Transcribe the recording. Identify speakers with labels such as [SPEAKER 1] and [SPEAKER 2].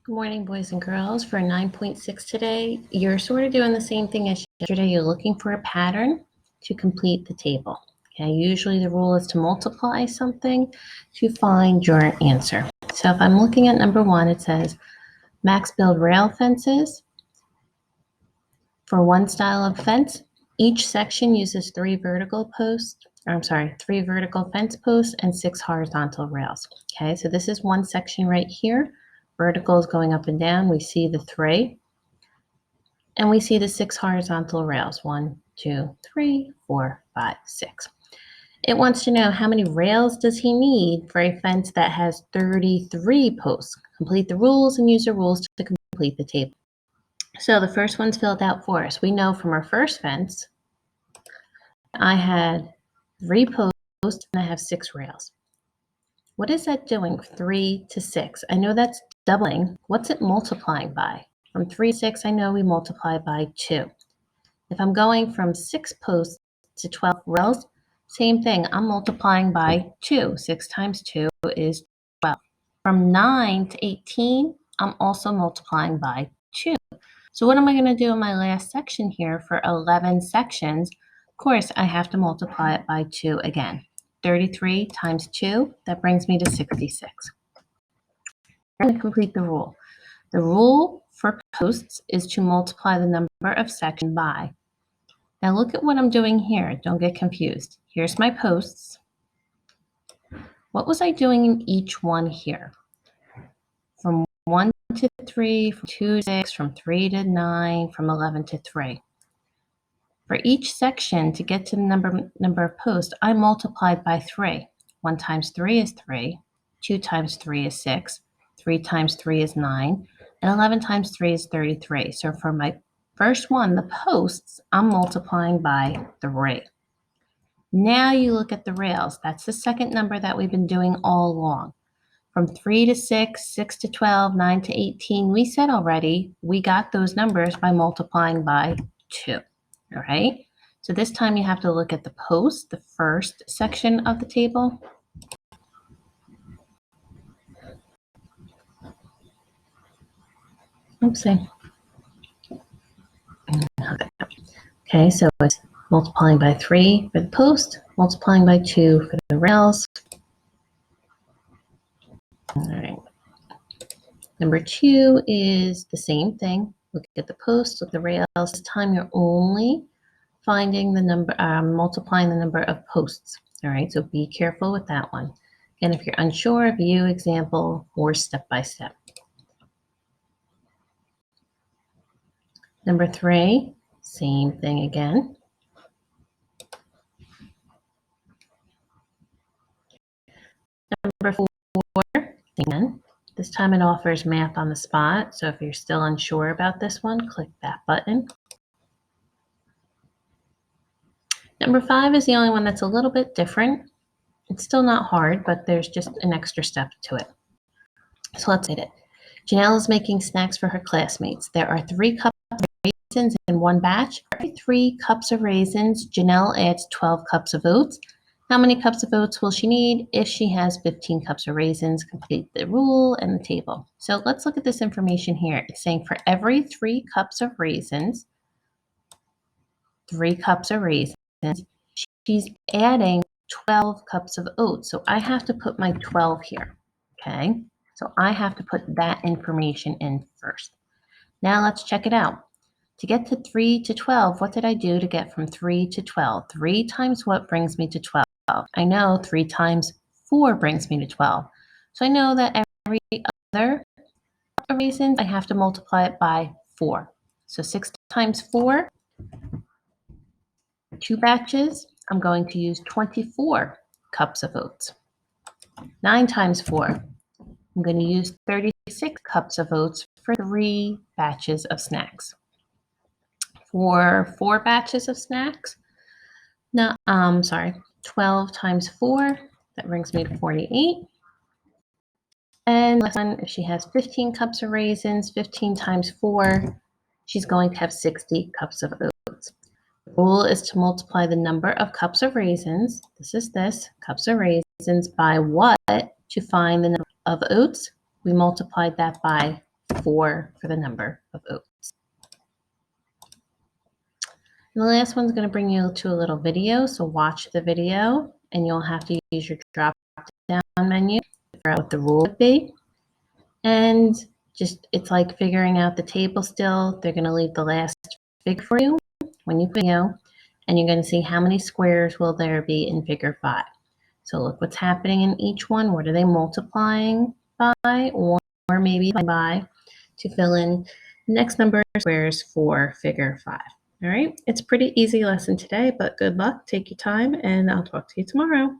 [SPEAKER 1] Good morning, boys and girls. For 9.6 today, you're sort of doing the same thing as yesterday. You're looking for a pattern to complete the table. Okay, usually the rule is to multiply something to find your answer. So if I'm looking at number 1, it says max build rail fences for one style of fence. Each section uses 3 vertical fence posts and 6 horizontal rails. Okay, so this is one section right here. Vertical is going up and down. We see the 3. And we see the 6 horizontal rails. 1, 2, 3, 4, 5, 6. It wants to know how many rails does he need for a fence that has 33 posts. Complete the rules and use the rules to complete the table. So the first one's filled out for us. We know from our first fence, I had 3 posts and I have 6 rails. What is that doing? 3 to 6. I know that's doubling. What's it multiplying by? From 3 to 6, I know we multiply by 2. If I'm going from 6 posts to 12 rails, same thing. I'm multiplying by 2. 6 times 2 is 12. From 9 to 18, I'm also multiplying by 2. So what am I going to do in my last section here for 11 sections? Of course, I have to multiply it by 2 again. 33 times 2, that brings me to 66. I'm going to complete the rule. The rule for posts is to multiply the number of sections by. Now look at what I'm doing here. Don't get confused. Here's my posts. What was I doing in each one here? From 1 to 3, from 2 to 6, from 3 to 9, from 11 to 3. For each section, to get to the number of posts, I multiplied by 3. 1 times 3 is 3. 2 times 3 is 6. 3 times 3 is 9. And 11 times 3 is 33. So for my first one, the posts, I'm multiplying by 3. Now you look at the rails. That's the second number that we've been doing all along. From 3 to 6, 6 to 12, 9 to 18, we said already we got those numbers by multiplying by 2. All right? So this time you have to look at the post, the first section of the table. Oopsie. Okay, so it's multiplying by 3 for the post, multiplying by 2 for the rails. All right. Number 2 is the same thing. Look at the post, look at the rails. This time you're only finding the number, multiplying the number of posts. All right, so be careful with that one. And if you're unsure, view example or step by step. Number 3, same thing again. Number 4, again. This time it offers math on the spot. So if you're still unsure about this one, click that button. Number 5 is the only one that's a little bit different. It's still not hard, but there's just an extra step to it. So let's hit it. Janelle is making snacks for her classmates. There are 3 cups of raisins in one batch. For every 3 cups of raisins, Janelle adds 12 cups of oats. How many cups of oats will she need if she has 15 cups of raisins? Complete the rule and the table. So let's look at this information here. It's saying for every 3 cups of raisins, 3 cups of raisins, she's adding 12 cups of oats. So I have to put my 12 here, okay? So I have to put that information in first. Now let's check it out. To get to 3 to 12, what did I do to get from 3 to 12? 3 times what brings me to 12? I know 3 times 4 brings me to 12. So I know that every other raisins, I have to multiply it by 4. So 6 times 4, 2 batches, I'm going to use 24 cups of oats. 9 times 4, I'm going to use 36 cups of oats for 3 batches of snacks. For 4 batches of snacks, 12 times 4, that brings me to 48. And last one, if she has 15 cups of raisins, 15 times 4, she's going to have 60 cups of oats. The rule is to multiply the number of cups of raisins, cups of raisins, by what to find the number of oats? We multiplied that by 4 for the number of oats. And the last one's going to bring you to a little video, so watch the video, and you'll have to use your drop-down menu to figure out what the rule would be. And just, it's like figuring out the table still. They're going to leave the last figure for you when you video, and you're going to see how many squares will there be in figure 5. So look what's happening in each one. What are they multiplying by, or maybe by, to fill in the next number of squares for figure 5. All right, it's a pretty easy lesson today, but good luck, take your time, and I'll talk to you tomorrow.